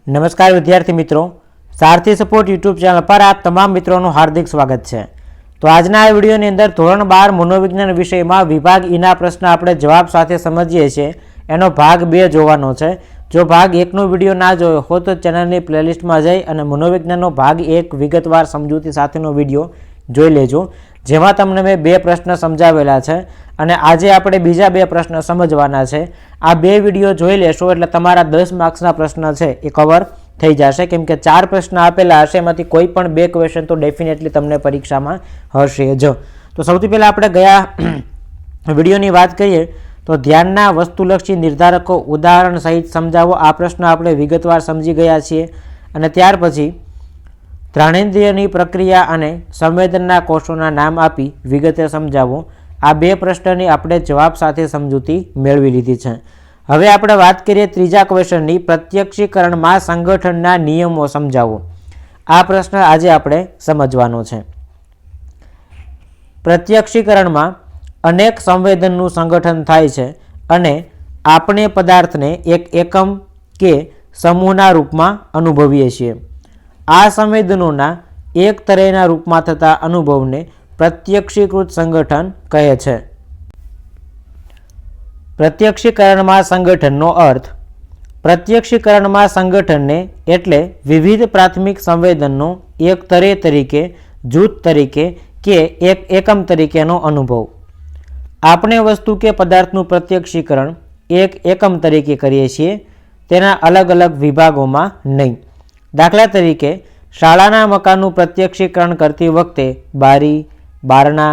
नमस्कार विद्यार्थी मित्रों, सारथी सपोर्ट यूट्यूब चैनल पर आप तमाम मित्रों हार्दिक स्वागत है। तो आजना आ वीडियोनी अंदर धोरण 12 मनोविज्ञान विषय में विभाग ई प्रश्न आपणे जवाब साथे समझीए छीए एनो भाग 2 जोवानो छे। जो भाग 1 नो विडियो ना जोयो हो तो चेनलनी प्लेलिस्ट में जई अने मनोविज्ञाननो भाग 1 विगतवार समजूती साथेनो विडियो जोई लेजो, जेमां तमने मैं 2 प्रश्न समजावेला छे अने आजे आपणे बीजा 2 प्रश्न समजवाना छे। आ 2 विडियो जोई लेशो एटले तमारा 10 मार्क्सना प्रश्न छे ए कवर थई जशे, केम के 4 प्रश्न आपेला हशे एमांथी कोई पण 2 क्वेश्चन तो डेफिनेटली तमने परीक्षामां हशे ज। तो सौथी पहेला आपणे गया विडियोनी वात करीए तो ध्यानना वस्तुलक्षी निर्धारको उदाहरण सहित समजावो। आ प्रश्न आपणे विगतवार समजी गया छीए अने त्यार पछी घ्राणेन्द्रियनी प्रक्रिया अने संवेदनना कोषोना नाम आपी विगते समजावो। आ 2 प्रश्ननी आपणे जवाब साथे समजूती मेळवी लीधी छे। हवे आपणे वात करीए त्रीजा क्वेश्चननी, प्रत्यक्षीकरणमां संगठनना नियमो समजावो। आ प्रश्न आजे आपणे समजवानो छे। प्रत्यक्षीकरणमां अनेक संवेदननुं संगठन थाय छे अने आपणे पदार्थने एक एकम के समूहना रूपमां अनुभवीए छीए। आ संवेदनोना एक तरेना रूपमां थता अनुभवने प्रत्यक्षीकृत संगठन कहे छे। प्रत्यक्षीकरणमां संगठननो अर्थ, प्रत्यक्षीकरणमां संगठनने एटले विविध प्राथमिक संवेदननो एक तरे तरीके, जूथ तरीके के एक एकम तरीकेनो अनुभव। आपणे वस्तु के पदार्थनुं प्रत्यक्षीकरण एक एकम तरीके करीए छीए, तेना अलग अलग विभागोमां नहीं। दाखला तरीके शाळाना मकाननुं प्रत्यक्षीकरण करती वखते बारी, बारणा,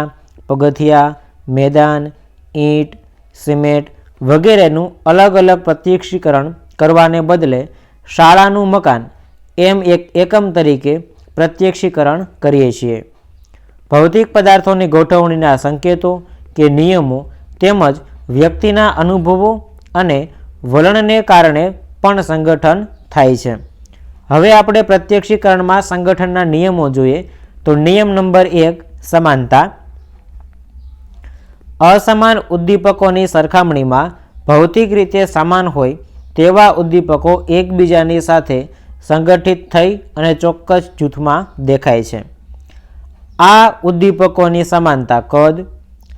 पगथिया, मैदान, ईंट, सीमेंट वगैरेનું अलग अलग प्रत्यक्षीकरण करवाने बदले शाळाનું મકાન એમ એક એકમ તરીકે પ્રત્યક્ષીકરણ કરીએ છીએ। ભૌતિક પદાર્થોની ગોઠવણીના સંકેતો કે નિયમો તેમજ વ્યક્તિના અનુભવો અને વલણને કારણે પણ સંગઠન થાય છે। હવે આપણે પ્રત્યક્ષીકરણમાં સંગઠનના નિયમો જોઈએ તો નિયમ નંબર 1 समानता। असमान उद्दीपकोनी सरखामणीमां भौतिक रीते समान होय तेवा उद्दीपको एकबीजानी साथे संगठित थई अने चोक्कस जूथमां देखाय छे। आ उद्दीपकोनी समानता कद,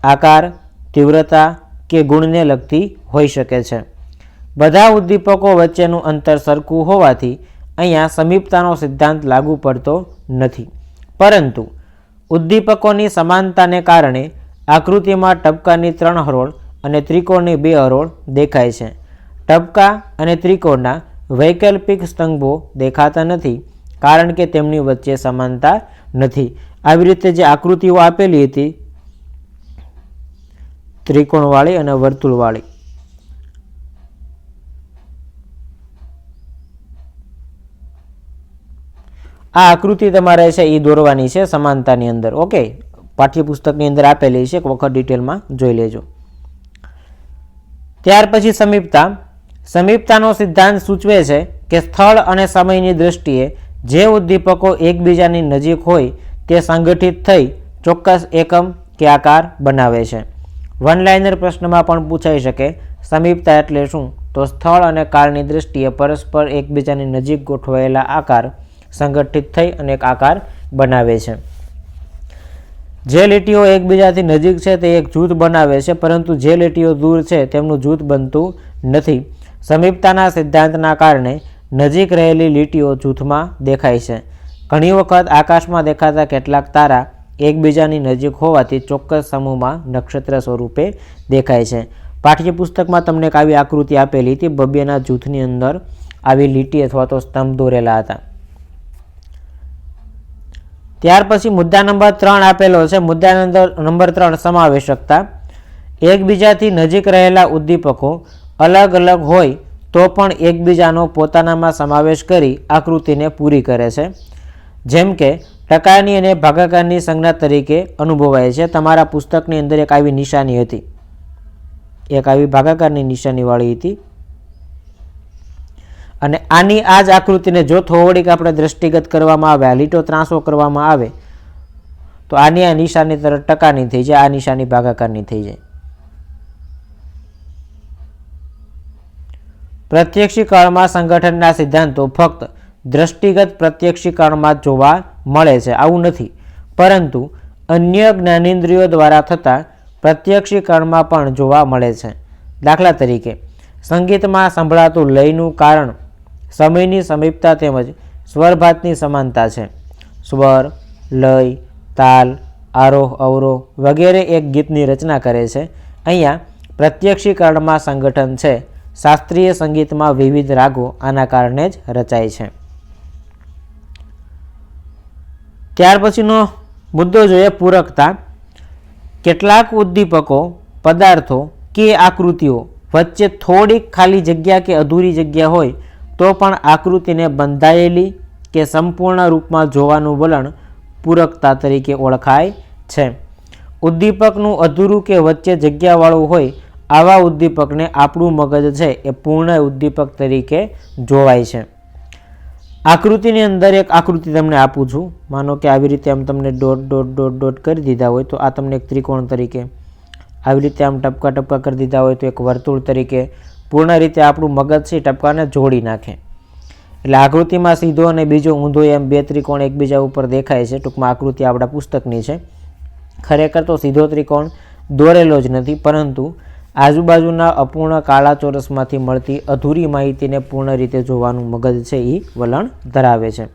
आकार, तीव्रता के गुणने लगती होई शके छे। बधा उद्दीपको वच्चेनुं अंतर सरखुं होवाथी अहींया समीपतानो सिद्धांत लागू पड़तो नथी, परंतु उद्दीपकोनी समानताने कारणे आकृतिमां टपकानी 3 हरोळ अने त्रिकोणनी 2 हरोळ देखाय छे। टपका अने त्रिकोणना वैकल्पिक स्तंभो देखाता नथी कारण के तेमनी वच्चे समानता नथी। आवी रीते जे आकृतिओ आपेली हती त्रिकोणवाળી अने वर्तुळवाળી, आ आकृति तमारे छे ई दौरवानी छे समानतानी अंदर। ओके, पाठ्यपुस्तकनी अंदर आपेली छे, एक वखत डिटेलमां जोई लेजो। त्यार पछी समीपता। समीपतानो सिद्धांत सूचवे छे के स्थळ अने समयनी दृष्टिए जे उद्दीपको एकबीजानी नजीक होय ते संगठित थई चोक्कस एकम के आकार बनावे छे। वन लाइनर प्रश्नमां पण पूछाई शके समीपता एटले शुं, तो स्थळ अने काळनी दृष्टिए परस्पर एकबीजानी नजीक गोठवायेला आकार संगठित थई अने एक आकार बनावे छे। जे લીટીઓ એકબીજાથી નજીક છે તે એક જૂથ બનાવે છે, પરંતુ જે લીટીઓ દૂર છે તેમનું જૂથ બનતું નથી। સમીપતાના સિદ્ધાંતના કારણે નજીક રહેલી લીટીઓ જૂથમાં દેખાય છે। ઘણી વખત આકાશમાં દેખાતા કેટલાક તારા એકબીજાની નજીક હોવાથી ચોક્કસ સમૂહમાં નક્ષત્ર સ્વરૂપે દેખાય છે। પાઠ્યપુસ્તકમાં તમને એક આવી આકૃતિ આપેલી હતી, બબ્બેના જૂથની અંદર આવી લીટી અથવા તો સ્તંભ દોરેલા હતા। ત્યાર પછી મુદ્દા નંબર 3 આપેલો છે। મુદ્દા નંબર 3 સમાવેશકતા। એકબીજાથી નજીક રહેલા ઉદ્દીપકો અલગ અલગ હોય તો પણ એકબીજાનો પોતાનામાં સમાવેશ કરી આકૃતિને પૂરી કરે છે। જેમ કે ટકાની અને ભાગાકારની સંજ્ઞા તરીકે અનુભવાય છે। તમારા પુસ્તકની અંદર એક આવી નિશાની હતી, એક આવી ભાગાકારની નિશાનીવાળી હતી અને આની આ જ આકૃતિને જો થોડીક આપણે દ્રષ્ટિગત કરવામાં આવે, આ લીટો ત્રાસો કરવામાં આવે તો આની આ નિશાની તરફ ટકાની થઈ જાય, આ નિશાની ભાગાકારની થઈ જાય। પ્રત્યક્ષીકરણમાં સંગઠનના સિદ્ધાંતો ફક્ત દ્રષ્ટિગત પ્રત્યક્ષીકરણમાં જોવા મળે છે આવું નથી, પરંતુ અન્ય જ્ઞાનેન્દ્રિયો દ્વારા થતા પ્રત્યક્ષીકરણમાં પણ જોવા મળે છે. દાખલા તરીકે સંગીતમાં સંભળાતું લયનું કારણ સમયની સમીપતા તેમજ સ્વરભાતની સમાનતા છે. સ્વર, લય, તાલ, આરોહ અવરોહ વગેરે એક ગીતની રચના કરે છે. અહીંયા પ્રત્યક્ષીકરણમાં સંગઠન છે. શાસ્ત્રીય સંગીતમાં વિવિધ રાગો આના કારણે જ રચાય છે. ત્યાર પછીનો મુદ્દો જોઈએ પૂરકતા. કેટલાક ઉદ્દીપકો, પદાર્થો કે આકૃતિઓ વચ્ચે થોડીક ખાલી જગ્યા કે અધૂરી જગ્યા હોય તો પણ આકૃતિને બંધાયેલી કે સંપૂર્ણ રૂપમાં જોવાનું વલણ પૂરકતા તરીકે ઓળખાય છે. ઉદ્દીપકનું અધૂરું કે વચ્ચે જગ્યાવાળું હોય આવા ઉદ્દીપકને આપણું મગજ છે એ પૂર્ણ ઉદ્દીપક તરીકે જોવાય છે. આકૃતિની અંદર એક આકૃતિ તમને આપું છું. માનો કે આવી રીતે આમ તમને ડોટ ડોટ ડોટ ડોટ કરી દીધા હોય તો આ તમને એક ત્રિકોણ તરીકે, આવી રીતે આમ ટપકા ટપકા કરી દીધા હોય તો એક વર્તુળ તરીકે પૂર્ણ રીતે આપણું મગજ છે ટપકાને જોડી નાખે. એટલે આકૃતિમાં સીધો અને બીજો ઊંધો એમ બે ત્રિકોણ એકબીજા ઉપર દેખાય છે. ટૂંકમાં આકૃતિ આપણા પુસ્તકની છે. ખરેખર તો સીધો ત્રિકોણ દોરેલો જ નથી, પરંતુ આજુબાજુના અપૂર્ણ કાળા ચોરસમાંથી મળતી અધૂરી માહિતીને પૂર્ણ રીતે જોવાનું મગજ છે એ વલણ ધરાવે છે.